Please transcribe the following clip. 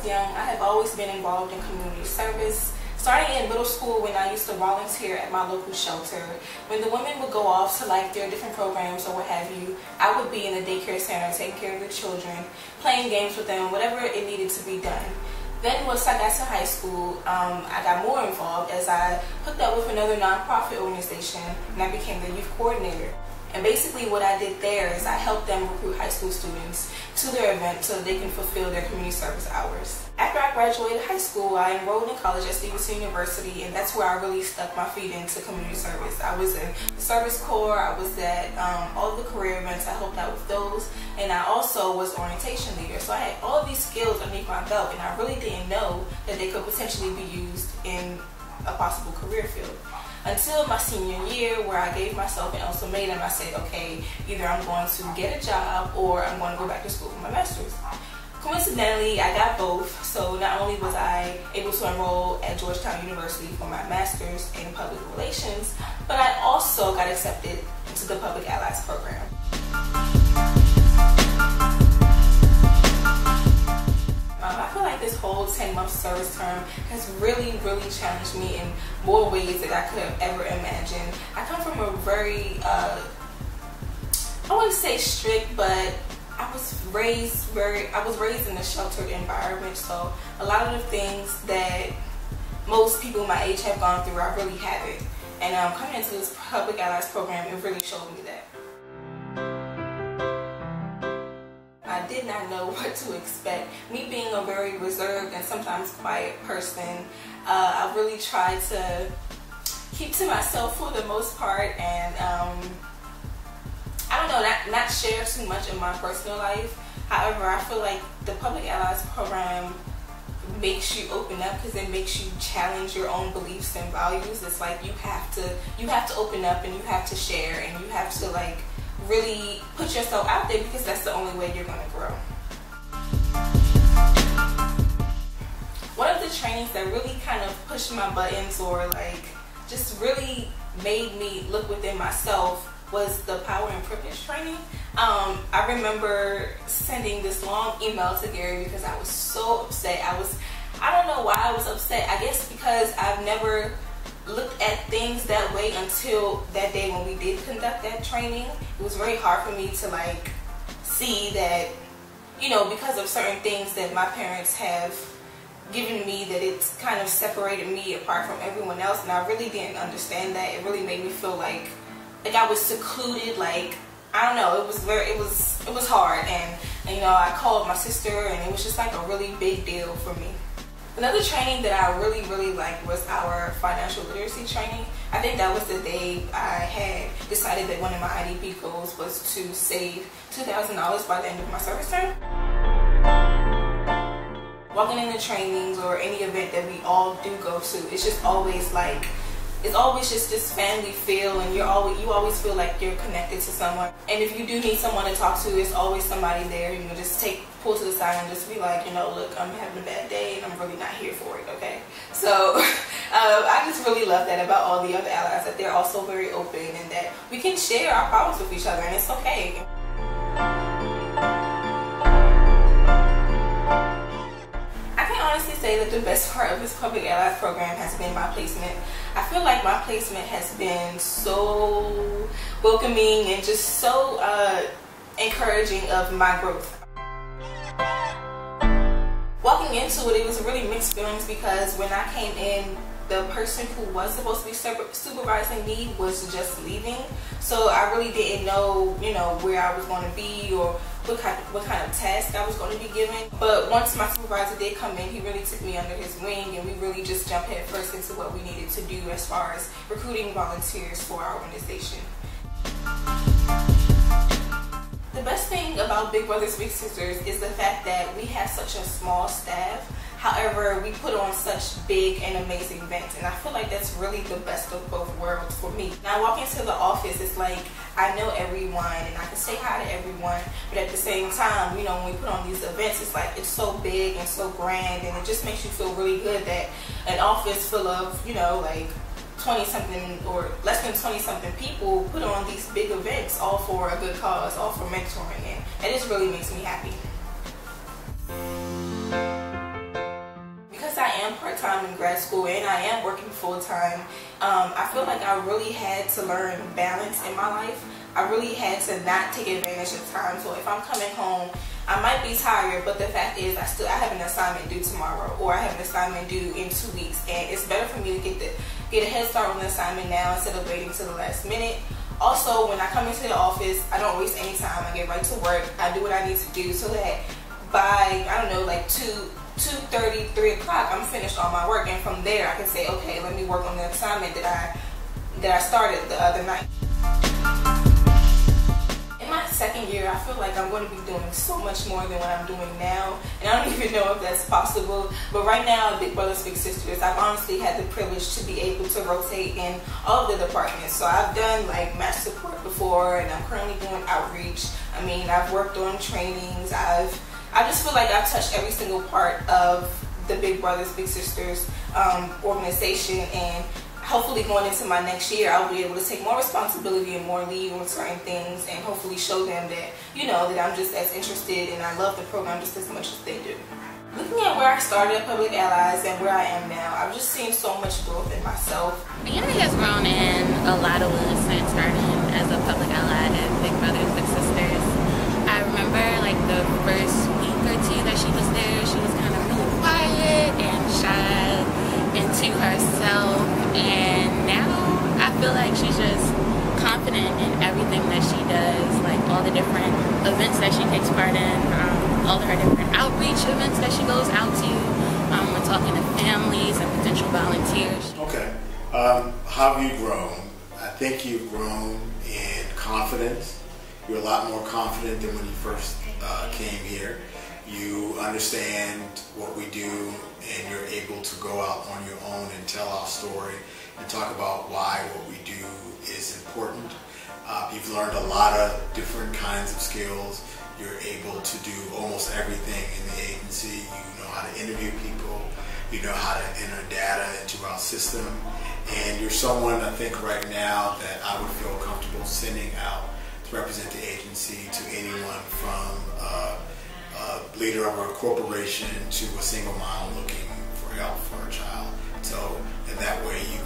was young, I have always been involved in community service. Starting in middle school, when I used to volunteer at my local shelter, when the women would go off to like their different programs or what have you, I would be in the daycare center taking care of the children, playing games with them, whatever it needed to be done. Then once I got to high school, I got more involved as I hooked up with another nonprofit organization and I became the youth coordinator. And basically what I did there is I helped them recruit high school students to their event so they can fulfill their community service hours. After I graduated high school, I enrolled in college at Stevenson University, and that's where I really stuck my feet into community service. I was in the Service Corps, I was at all the career events, I helped out with those, and I also was orientation leader. So I had all of these skills underneath my belt, and I really didn't know that they could potentially be used in a possible career field. Until my senior year, where I gave myself an ultimatum. I said, okay, either I'm going to get a job or I'm going to go back to school for my master's. Coincidentally, I got both, so not only was I able to enroll at Georgetown University for my master's in public relations, but I also got accepted into the Public Allies program. I feel like this whole 10-month service term has really challenged me in more ways than I could have ever imagined. I come from a very, I wouldn't say strict, but I was raised in a sheltered environment, so a lot of the things that most people my age have gone through, I really haven't. And coming into this Public Allies program, it really showed me that. I did not know what to expect. Me being a very reserved and sometimes quiet person, I really tried to keep to myself for the most part, and I don't know, not share too much in my personal life. However, I feel like the Public Allies program makes you open up because it makes you challenge your own beliefs and values. It's like you have to open up and you have to share and you have to like really put yourself out there because that's the only way you're going to grow. One of the trainings that really kind of pushed my buttons or like just really made me look within myself was the Power and Privilege training. I remember sending this long email to Gary because I was so upset. I don't know why I was upset. I guess because I've never looked at things that way until that day when we did conduct that training. It was very hard for me to like see that, you know, because of certain things that my parents have given me, that it's kind of separated me apart from everyone else, and I really didn't understand that. It really made me feel like I was secluded, like I don't know, it was hard, and you know, I called my sister and it was just like a really big deal for me. Another training that I really liked was our financial literacy training. I think that was the day I had decided that one of my IDP goals was to save $2,000 by the end of my service term. Walking into trainings or any event that we all do go to, it's just always like, it's always just this family feel, and you always feel like you're connected to someone. And if you do need someone to talk to, it's always somebody there. You know, just pull to the side and just be like, you know, look, I'm having a bad day and I'm really not here for it, okay? So I just really love that about all the other allies, that they're also very open and that we can share our problems with each other and it's okay. Honestly say that the best part of this Public Allies program has been my placement. I feel like my placement has been so welcoming and just so encouraging of my growth. Walking into it, it was really mixed feelings because when I came in, the person who was supposed to be supervising me was just leaving. So I really didn't know, you know, where I was going to be or what kind of task I was going to be given. But once my supervisor did come in, he really took me under his wing and we really just jumped head first into what we needed to do as far as recruiting volunteers for our organization. The best thing about Big Brothers Big Sisters is the fact that we have such a small staff. However, we put on such big and amazing events, and I feel like that's really the best of both worlds for me. Now, I walk into the office, it's like I know everyone and I can say hi to everyone, but at the same time, you know, when we put on these events, it's like it's so big and so grand, and it just makes you feel really good that an office full of, you know, like 20-something or less than 20-something people put on these big events, all for a good cause, all for mentoring, and it just really makes me happy. am part-time in grad school and I am working full-time, I feel like I really had to learn balance in my life. I really had to not take advantage of time. So if I'm coming home, I might be tired, but the fact is I have an assignment due tomorrow, or I have an assignment due in 2 weeks, and it's better for me to get a head start on the assignment now instead of waiting till the last minute. Also, when I come into the office, I don't waste any time. I get right to work. I do what I need to do so that by, I don't know, like 2:30, 3 o'clock, I'm finished all my work, and from there I can say, okay, let me work on the assignment that I started the other night. In my second year, I feel like I'm going to be doing so much more than what I'm doing now, and I don't even know if that's possible. But right now, Big Brothers Big Sisters, I've honestly had the privilege to be able to rotate in all of the departments. So I've done like match support before, and I'm currently doing outreach. I mean, I've worked on trainings. I just feel like I've touched every single part of the Big Brothers Big Sisters organization, and hopefully going into my next year, I'll be able to take more responsibility and more lead on certain things, and hopefully show them that, you know, that I'm just as interested and I love the program just as much as they do. Looking at where I started at Public Allies and where I am now, I've just seen so much growth in myself. Oyinade has grown in a lot of ways since starting as a Public Ally at Big Brothers Big Sisters. I remember like the first week or two that she was there, she was kind of really quiet and shy into herself, and now I feel like she's just confident in everything that she does, like all the different events that she takes part in, all of her different outreach events that she goes out to, when talking to families and potential volunteers. Okay, how have you grown? I think you've grown in confidence. You're a lot more confident than when you first came here. You understand what we do, and you're able to go out on your own and tell our story and talk about why what we do is important. You've learned a lot of different kinds of skills. You're able to do almost everything in the agency. You know how to interview people. You know how to enter data into our system. And you're someone, I think, right now that I would feel comfortable sending out to represent the agency to anyone from a leader of a corporation to a single mom looking for help for a child. So in that way, you